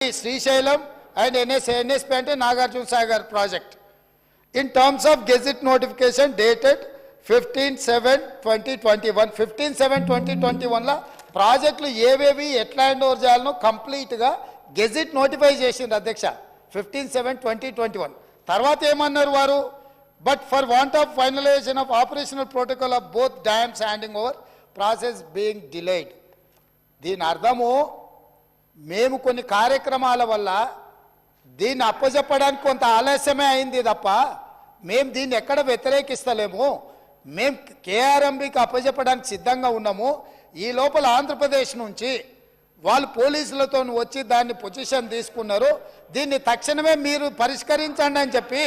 Srisailam and NSP and Nagarjuna Sagar project. In terms of Gazette notification dated 15/7/2021, 15/7/2021 la ప్రాజెక్టులు ఏవేవి ఎట్లా hand over చేయాలనో కంప్లీట్గా gazette notify చేసింది అధ్యక్ష 15/7/2021. తర్వాత ఏమన్నారు వారు, but for want of finalisation of operational protocol of both dams handing over process being delayed. దీని అర్థము మేము కొన్ని కార్యక్రమాల వల్ల దీన్ని అప్పచెప్పడానికి కొంత ఆలస్యమే అయింది తప్ప మేము దీన్ని ఎక్కడ వ్యతిరేకిస్తలేము. మేము కేఆర్ఎంబీకి అప్పచెప్పడానికి సిద్ధంగా ఉన్నాము. ఈ లోపల ఆంధ్రప్రదేశ్ నుంచి వాళ్ళు పోలీసులతో వచ్చి దాన్ని పొజిషన్ తీసుకున్నారు. దీన్ని తక్షణమే మీరు పరిష్కరించండి అని చెప్పి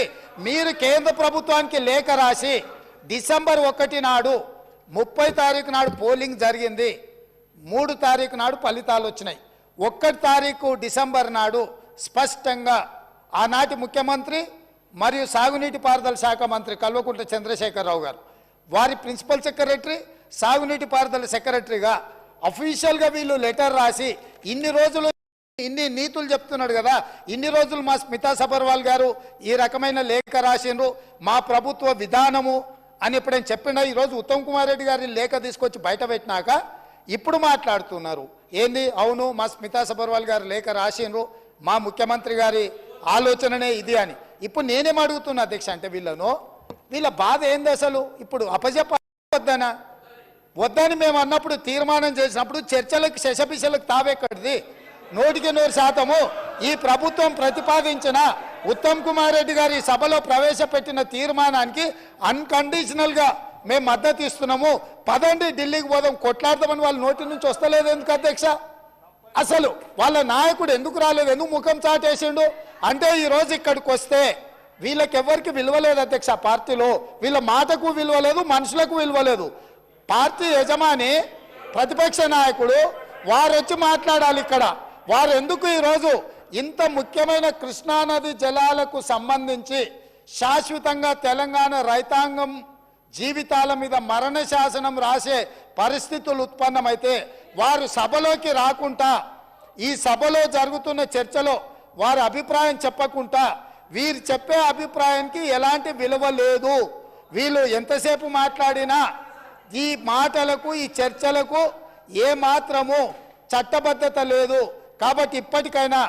మీరు కేంద్ర ప్రభుత్వానికి లేఖ రాసి డిసెంబర్ 1 నాడు 30 తారీఖు నాడు పోలింగ్ జరిగింది. 3 తారీఖు నాడు ఫలితాలు వచ్చినాయి. 1 తారీఖు డిసెంబర్ నాడు స్పష్టంగా ఆనాటి ముఖ్యమంత్రి మరియు సాగునీటి పారుదల శాఖ మంత్రి కల్వకుంట్ల చంద్రశేఖరరావు గారు, వారి ప్రిన్సిపల్ సెక్రటరీ, సాగునీటి పారుదల సెక్రటరీగా అఫీషియల్గా వీళ్ళు లెటర్ రాసి ఇన్ని రోజులు ఇన్ని నీతులు చెప్తున్నాడు కదా, ఇన్ని రోజులు మా స్మితా సబర్వాల్ గారు ఈ రకమైన లేఖ రాసిండ్రు, మా ప్రభుత్వ విధానము అని ఎప్పుడైనా చెప్పినా ఈరోజు ఉత్తమ్ కుమార్ రెడ్డి గారి లేఖ తీసుకొచ్చి బయట పెట్టినాక ఇప్పుడు మాట్లాడుతున్నారు ఏంది, అవును మా స్మితా సబర్వాల్ గారు లేఖ రాసిండ్రు, మా ముఖ్యమంత్రి గారి ఆలోచననే ఇది అని. ఇప్పుడు నేనేం అడుగుతున్నా అధ్యక్ష అంటే వీళ్ళ బాధ ఏంది అసలు? ఇప్పుడు అప్పచెప్పొద్దనా వద్దని మేము అన్నప్పుడు తీర్మానం చేసినప్పుడు చర్చలకు శశపిశలకు తావెక్కడిది? 100% ఈ ప్రభుత్వం ప్రతిపాదించిన ఉత్తమ్ కుమార్ రెడ్డి గారి సభలో ప్రవేశపెట్టిన తీర్మానానికి అన్కండిషనల్గా మేము మద్దతు ఇస్తున్నాము. పదండి ఢిల్లీకి పోదాం కొట్లాడదామని వాళ్ళ నోటి నుంచి వస్తలేదు ఎందుకు అధ్యక్ష? అసలు వాళ్ళ నాయకుడు ఎందుకు రాలేదు, ఎందుకు ముఖం చాటేసిండు అంటే ఈరోజు ఇక్కడికి వస్తే వీళ్ళకి ఎవరికి విలువలేదు అధ్యక్ష. పార్టీలో వీళ్ళ మాటకు విలువలేదు, మనుషులకు విలువలేదు. పార్టీ యజమాని ప్రతిపక్ష నాయకుడు వారు వచ్చి మాట్లాడాలి ఇక్కడ. వారు ఎందుకు ఈరోజు ఇంత ముఖ్యమైన కృష్ణానది జలాలకు సంబంధించి శాశ్వతంగా తెలంగాణ రైతాంగం జీవితాల మీద మరణ శాసనం రాసే పరిస్థితులు ఉత్పన్నమైతే వారు సభలోకి రాకుండా ఈ సభలో జరుగుతున్న చర్చలో వారి అభిప్రాయం చెప్పకుండా వీరు చెప్పే అభిప్రాయానికి ఎలాంటి విలువ లేదు. వీళ్ళు ఎంతసేపు మాట్లాడినా ఈ మాటలకు ఈ చర్చలకు ఏమాత్రము చట్టబద్ధత లేదు. కాబట్టి ఇప్పటికైనా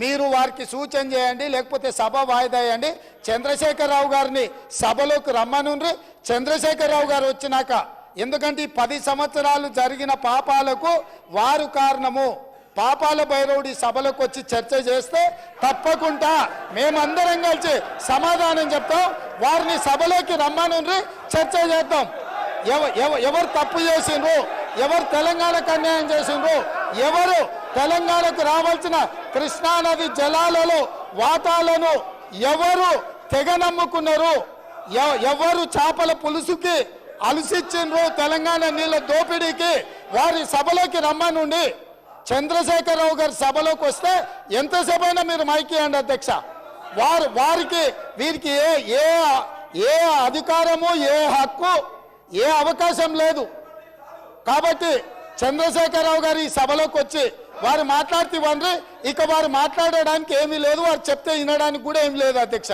మీరు వారికి సూచన చేయండి, లేకపోతే సభ వాయిదా వేయండి. చంద్రశేఖరరావు గారిని సభలోకి రమ్మనుండ్రి. చంద్రశేఖరరావు గారు వచ్చినాక, ఎందుకంటే ఈ 10 సంవత్సరాలు జరిగిన పాపాలకు వారు కారణము. పాపాల భైరవుడి సభలోకి వచ్చి చర్చ చేస్తే తప్పకుండా మేమందరం కలిసి సమాధానం చెప్తాం. వారిని సభలోకి రమ్మనుండ్రి, చర్చ చేద్దాం. ఎవరు తప్పు చేసిండ్రు, ఎవరు తెలంగాణకు అన్యాయం చేసిండ్రు, ఎవరు తెలంగాణకు రావాల్సిన కృష్ణానది జలాలలో వాటాలను ఎవరు తెగనమ్ముకున్నారు, ఎవరు చేపల పులుసుకి అలసిచ్చిండ్రు తెలంగాణ నీళ్ళ దోపిడీకి, వారి సభలోకి రమ్మనుండి. చంద్రశేఖరరావు గారి సభలోకి వస్తే ఎంతసేపైనా మీరు మైక్ ఇవ్వండి అధ్యక్ష. వారికి వీరికి ఏ అధికారము, ఏ హక్కు, ఏ అవకాశం లేదు. కాబట్టి చంద్రశేఖరరావు గారు ఈ సభలోకి వచ్చి వారు మాట్లాడుతూ ఇక వారు మాట్లాడడానికి ఏమీ లేదు, వారు చెప్తే వినడానికి కూడా ఏమీ లేదు అధ్యక్ష.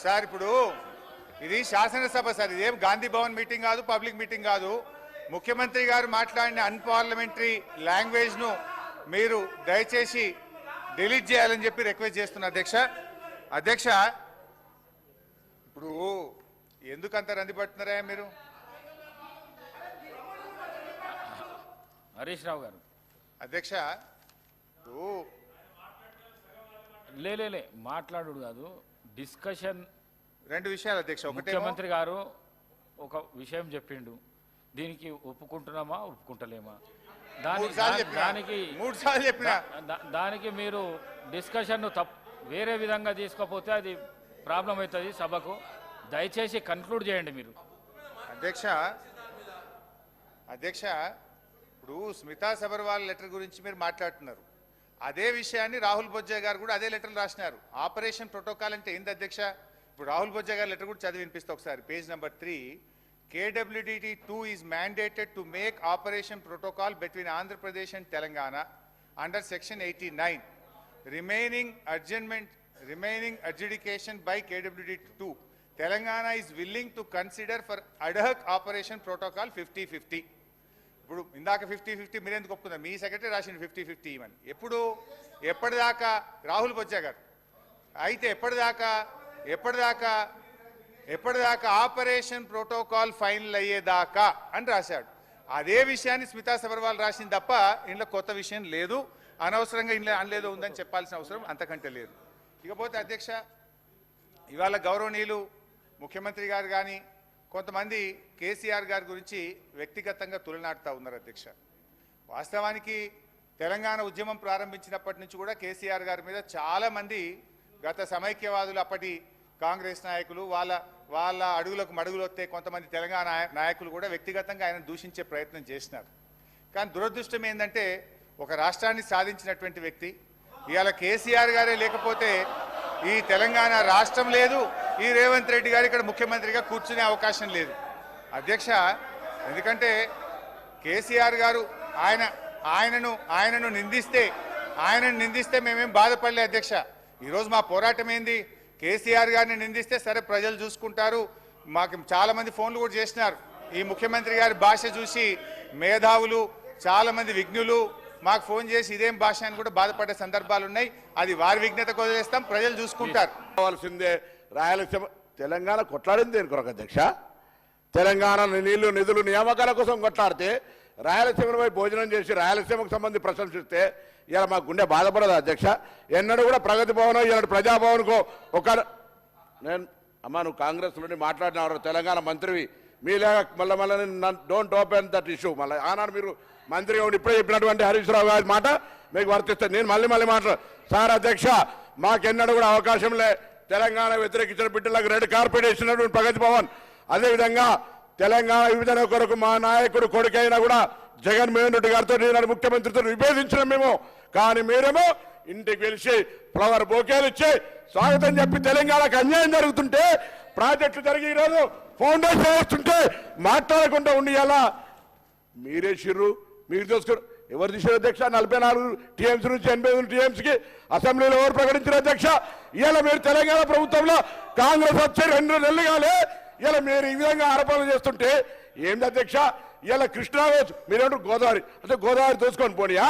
సార్ ఇప్పుడు ఇది శాసనసభ సార్, ఇదేం గాంధీ భవన్ మీటింగ్ కాదు, పబ్లిక్ మీటింగ్ కాదు. ముఖ్యమంత్రి గారు మాట్లాడిన అన్పార్లమెంటరీ లాంగ్వేజ్ను మీరు దయచేసి డిలీట్ చేయాలని చెప్పి రిక్వెస్ట్ చేస్తున్నా అధ్యక్ష. ఇప్పుడు ఎందుకంత రంది పడుతున్నారా మీరు? హరీష్ రావు గారు అధ్యక్ష లే మాట్లాడు కాదు, డిస్కషన్. 2 విషయాలు అధ్యక్ష. ముఖ్యమంత్రి గారు ఒక విషయం చెప్పిండు, దీనికి ఒప్పుకుంటున్నామా ఒప్పుకుంటలేమా, దానికి మీరు డిస్కషన్ వేరే విధంగా తీసుకోకపోతే అది ప్రాబ్లం అవుతుంది సభకు. దయచేసి కన్క్లూడ్ చేయండి మీరు. అధ్యక్ష ఇప్పుడు స్మితా సబర్వాల్ లెటర్ గురించి మీరు మాట్లాడుతున్నారు. అదే విషయాన్ని రాహుల్ బొజ్జా గారు కూడా అదే లెటర్ రాసినారు. ఆపరేషన్ ప్రోటోకాల్ అంటే ఏంది అధ్యక్ష? ఇప్పుడు రాహుల్ బొజ్జా గారి లెటర్ కూడా చదివి వినిపిస్తా ఒకసారి. Page number 3, KWDT 2 is mandated to make operation protocol between Andhra Pradesh and Telangana under section 89. Remaining adjudication by KWDT 2. Telangana is willing to consider for ad hoc operation protocol 50-50. ఇప్పుడు ఇందాక 50-50 మీరు ఎందుకు ఒప్పుకున్నారు? మీ secretary రాసింది 50-50 ఇవని. ఎప్పటిదాకా రాహుల్ బొజ్జా గారు అయితే ఎప్పటిదాకా ఆపరేషన్ ప్రోటోకాల్ ఫైనల్ అయ్యేదాకా అని రాశాడు. అదే విషయాన్ని స్మితా సబర్వాల్ రాసింది తప్ప ఇంట్లో కొత్త విషయం లేదు. అనవసరంగా ఇంట్లో అనలేదో ఉందని చెప్పాల్సిన అవసరం అంతకంటే లేదు. ఇకపోతే అధ్యక్ష, ఇవాళ గౌరవనీయులు ముఖ్యమంత్రి గారు కానీ కొంతమంది కేసీఆర్ గారి గురించి వ్యక్తిగతంగా తులనాడుతూ ఉన్నారు అధ్యక్ష. వాస్తవానికి తెలంగాణ ఉద్యమం ప్రారంభించినప్పటి నుంచి కూడా కేసీఆర్ గారి మీద చాలామంది గత సమైక్యవాదులు, అప్పటి కాంగ్రెస్ నాయకులు, వాళ్ళ అడుగులకు మడుగులు వస్తే కొంతమంది తెలంగాణ నాయకులు కూడా వ్యక్తిగతంగా ఆయన దూషించే ప్రయత్నం చేసినారు. కానీ దురదృష్టం ఏంటంటే ఒక రాష్ట్రాన్ని సాధించినటువంటి వ్యక్తి ఇవాళ కేసీఆర్ గారే లేకపోతే ఈ తెలంగాణ రాష్ట్రం లేదు, ఈ రేవంత్ రెడ్డి గారు ఇక్కడ ముఖ్యమంత్రిగా కూర్చునే అవకాశం లేదు అధ్యక్ష. ఎందుకంటే కేసీఆర్ గారు ఆయనను నిందిస్తే మేమేం బాధపడలే అధ్యక్ష. ఈరోజు మా పోరాటం ఏంది? కేసీఆర్ గారిని నిందిస్తే సరే ప్రజలు చూసుకుంటారు. మాకు చాలా మంది ఫోన్లు కూడా చేసినారు. ఈ ముఖ్యమంత్రి గారి భాష చూసి మేధావులు, చాలా మంది విజ్ఞులు మాకు ఫోన్ చేసి ఇదేం భాష అని కూడా బాధపడే సందర్భాలు ఉన్నాయి. అది వారి విజ్ఞతకు వదిలేస్తాం, ప్రజలు చూసుకుంటారు. కావాల్సిందే రాయలసీమ తెలంగాణ కొట్లాడింది దేని కొరకు అధ్యక్ష? తెలంగాణ నీళ్లు, నిధులు, నియామకాల కోసం కొట్లాడితే రాయలసీమపై భోజనం చేసి రాయలసీమకు సంబంధించి ప్రశంసిస్తే ఇలా మా గుండె బాధపడదు అధ్యక్ష. ఎన్నడూ కూడా ప్రగతి భవన్, ఇలా ప్రజాభవన్కు నేను నువ్వు కాంగ్రెస్ నుండి మాట్లాడినవారు, తెలంగాణ మంత్రివి, మీలాగా మళ్ళీ డోంట్ ఓపెన్ దట్ ఇష్యూ. మళ్ళీ ఆనాడు మీరు మంత్రిగా ఉండి ఇప్పుడే చెప్పినటువంటి హరీష్ రావు గారి మాట మీకు వర్తిస్తుంది. నేను మళ్ళీ సార్ అధ్యక్ష, మాకెన్నడూ కూడా అవకాశం లే తెలంగాణ వ్యతిరేకించిన బిడ్డలకు రెడ్ కార్పెట్ ఇచ్చినటువంటి ప్రగతి భవన్. అదేవిధంగా తెలంగాణ విభజన కొరకు మా నాయకుడు కొడుకైనా కూడా జగన్మోహన్ రెడ్డి గారితో నేను ముఖ్యమంత్రితో విభేదించిన మేము. కానీ మీరేమో ఇంటికి పిలిచి ఫ్లవర్ బొకేలు ఇచ్చి స్వాగతం చెప్పి తెలంగాణకు అన్యాయం జరుగుతుంటే, ప్రాజెక్టులు జరిగి ఈరోజు ఫౌండేషన్ వేస్తుంటే మాట్లాడకుండా ఉండి ఎలా మీరే షిర్రు మీరు చూసుకున్నారు. ఎవరు తీసారు అధ్యక్ష? 44 టీఎంసీ నుంచి 88 టీఎంసీకి అసెంబ్లీలో ఎవరు ప్రకటించారు అధ్యక్ష? ఇలా మీరు తెలంగాణ ప్రభుత్వంలో కాంగ్రెస్ వచ్చి 2 నెలలు కాలే ఇలా మీరు ఈ విధంగా ఆరోపణలు చేస్తుంటే ఏంటి అధ్యక్ష? ఇలా కృష్ణా మీరేంటారు గోదావరి అంటే గోదావరి దోసుకొని పోనీయా?